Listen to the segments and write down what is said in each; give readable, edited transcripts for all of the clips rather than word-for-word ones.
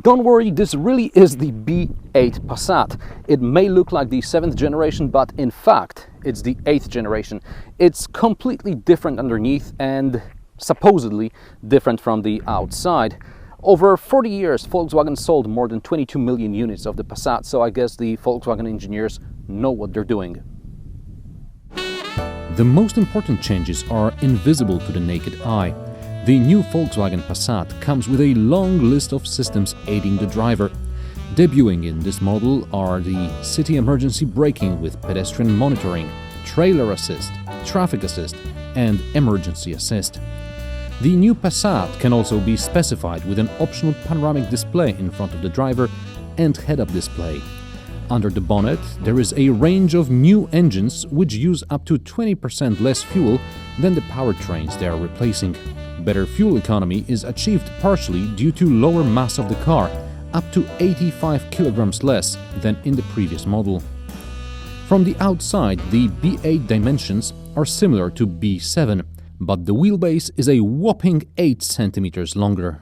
Don't worry, this really is the B8 Passat. It may look like the 7th generation, but in fact, it's the 8th generation. It's completely different underneath and supposedly different from the outside. Over 40 years, Volkswagen sold more than 22 million units of the Passat, so I guess the Volkswagen engineers know what they're doing. The most important changes are invisible to the naked eye. The new Volkswagen Passat comes with a long list of systems aiding the driver. Debuting in this model are the city emergency braking with pedestrian monitoring, trailer assist, traffic assist, and emergency assist. The new Passat can also be specified with an optional panoramic display in front of the driver and head-up display. Under the bonnet, there is a range of new engines which use up to 20% less fuel than the powertrains they are replacing. Better fuel economy is achieved partially due to lower mass of the car, up to 85 kilograms less than in the previous model. From the outside, the B8 dimensions are similar to B7, but the wheelbase is a whopping 8 centimeters longer.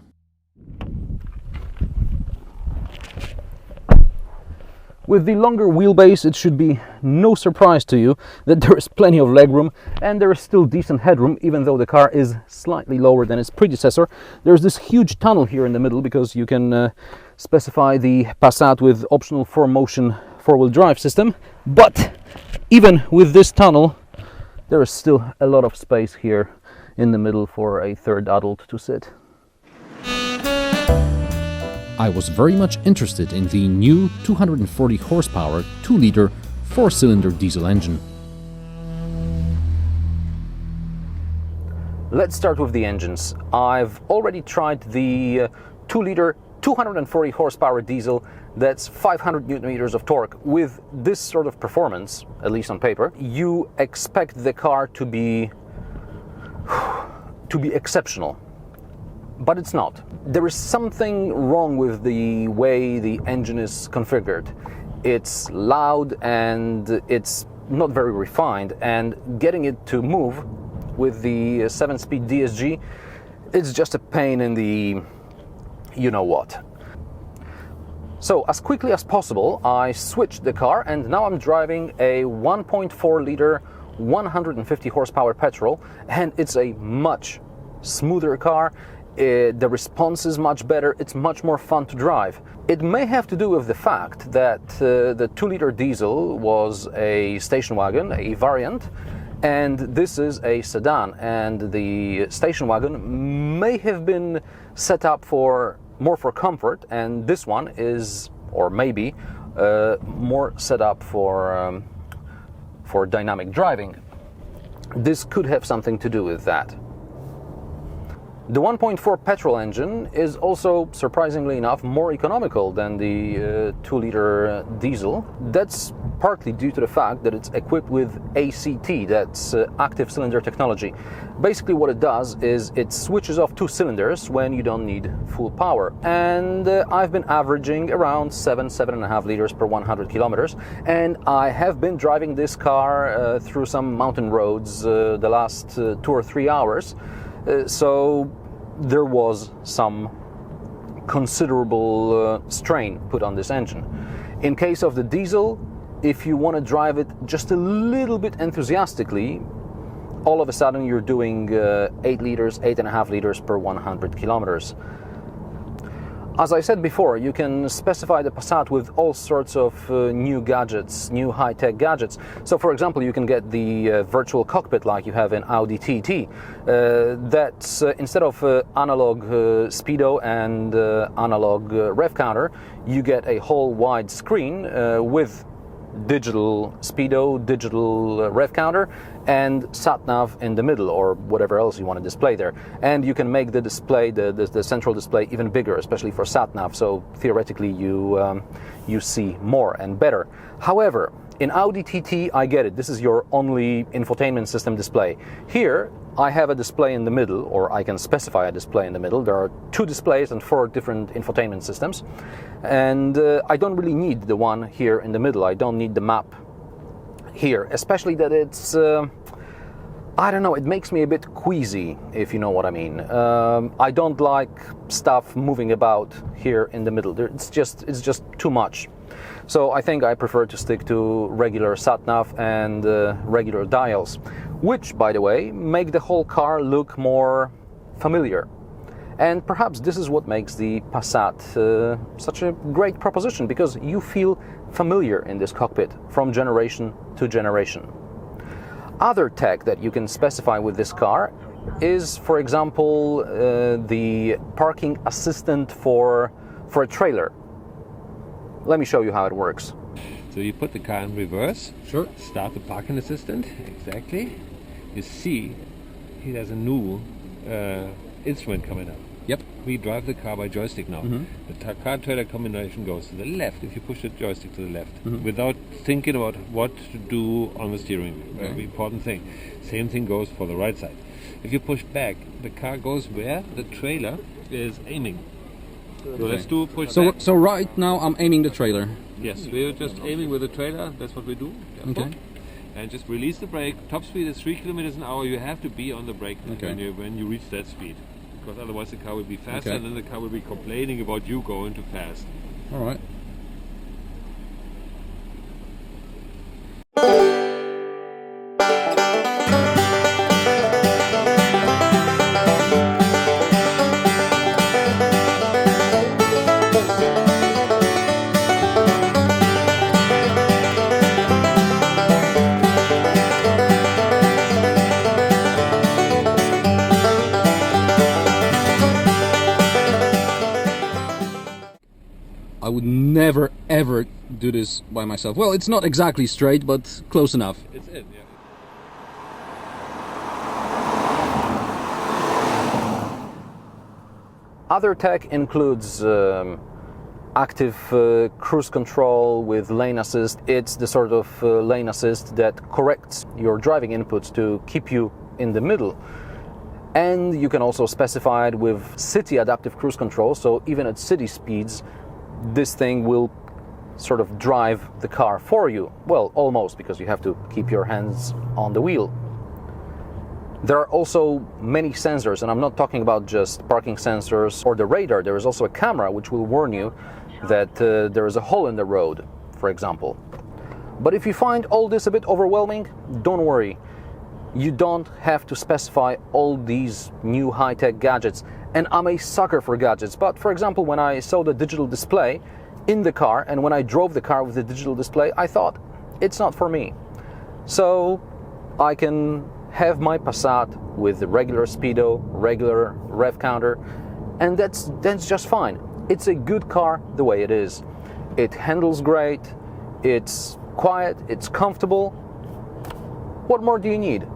With the longer wheelbase, it should be no surprise to you that there is plenty of legroom and there is still decent headroom, even though the car is slightly lower than its predecessor. There's this huge tunnel here in the middle because you can specify the Passat with optional 4Motion 4-wheel drive system. But even with this tunnel, there is still a lot of space here in the middle for a third adult to sit. I was very much interested in the new 240 horsepower 2-liter 4-cylinder diesel engine. Let's start with the engines. I've already tried the 2-liter 240 horsepower diesel that's 500 newton meters of torque. With this sort of performance, at least on paper, you expect the car to be exceptional. But it's not. There is something wrong with the way the engine is configured. It's loud and it's not very refined, and getting it to move with the 7-speed DSG, it's just a pain in the you-know-what. So as quickly as possible, I switched the car and now I'm driving a 1.4 liter 150 horsepower petrol, and it's a much smoother car. The response is much better, it's much more fun to drive. It may have to do with the fact that the 2-liter diesel was a station wagon, a variant, and this is a sedan, and the station wagon may have been set up more for comfort, and this one is, or maybe, more set up for dynamic driving. This could have something to do with that. The 1.4 petrol engine is also, surprisingly enough, more economical than the 2-liter diesel. That's partly due to the fact that it's equipped with ACT, that's active cylinder technology. Basically what it does is it switches off 2 cylinders when you don't need full power. And I've been averaging around 7.5 liters per 100 kilometers. And I have been driving this car through some mountain roads the last 2 or 3 hours. So there was some considerable strain put on this engine. In case of the diesel, if you want to drive it just a little bit enthusiastically, all of a sudden you're doing 8 liters, 8.5 liters per 100 kilometers. As I said before, you can specify the Passat with all sorts of new gadgets, new high-tech gadgets. So for example, you can get the virtual cockpit like you have in Audi TT. That's instead of analog speedo and analog rev counter, you get a whole wide screen with digital speedo, digital rev counter, and sat-nav in the middle, or whatever else you want to display there. And you can make the display, the central display, even bigger, especially for sat-nav, so theoretically you see more and better. However, in Audi TT, I get it, this is your only infotainment system display. Here, I have a display in the middle, or I can specify a display in the middle. There are 2 displays and 4 different infotainment systems. And I don't really need the one here in the middle. I don't need the map here, especially that it's I don't know, it makes me a bit queasy, if you know what I mean. I don't like stuff moving about here in the middle. It's just too much. So I think I prefer to stick to regular sat-nav and regular dials, which, by the way, make the whole car look more familiar. And perhaps this is what makes the Passat such a great proposition, because you feel familiar in this cockpit from generation to generation. Other tech that you can specify with this car is, for example, the parking assistant for a trailer. Let me show you how it works. So you put the car in reverse. Sure. Start the parking assistant. Exactly. You see, he has a new instrument coming up. Yep. We drive the car by joystick now. The car-trailer combination goes to the left if you push the joystick to the left, without thinking about what to do on the steering wheel. Very important thing. Same thing goes for the right side. If you push back, the car goes where the trailer is aiming. So let's do push back. So right now I'm aiming the trailer. Yes, we're just aiming with the trailer. That's what we do. Okay. And just release the brake. Top speed is 3 kilometers an hour. You have to be on the brake when you reach that speed, because otherwise the car will be faster, and then the car will be complaining about you going too fast. All right. I would never ever do this by myself. Well, it's not exactly straight, but close enough. It's in, yeah. Other tech includes active cruise control with lane assist. It's the sort of lane assist that corrects your driving inputs to keep you in the middle. And you can also specify it with city adaptive cruise control, so even at city speeds, this thing will sort of drive the car for you. Well, almost, because you have to keep your hands on the wheel. There are also many sensors, and I'm not talking about just parking sensors or the radar. There is also a camera which will warn you that there is a hole in the road, for example. But if you find all this a bit overwhelming, don't worry. You don't have to specify all these new high-tech gadgets. And I'm a sucker for gadgets, but for example, when I saw the digital display in the car and when I drove the car with the digital display, I thought, it's not for me. So I can have my Passat with the regular speedo, regular rev counter, and that's just fine. It's a good car the way it is. It handles great, it's quiet, it's comfortable. What more do you need?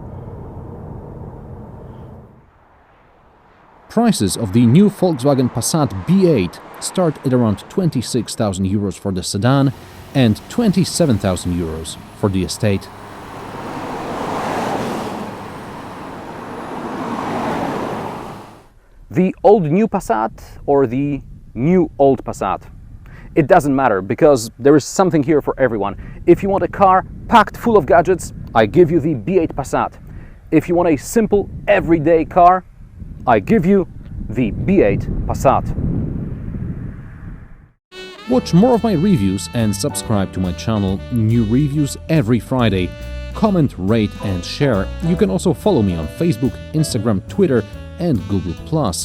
Prices of the new Volkswagen Passat B8 start at around 26,000 euros for the sedan and 27,000 euros for the estate. The old new Passat or the new old Passat? It doesn't matter, because there is something here for everyone. If you want a car packed full of gadgets, I give you the B8 Passat. If you want a simple everyday car, I give you the B8 Passat. Watch more of my reviews and subscribe to my channel. New reviews every Friday. Comment, rate and share. You can also follow me on Facebook, Instagram, Twitter and Google+.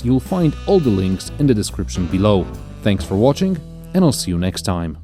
You'll find all the links in the description below. Thanks for watching, and I'll see you next time.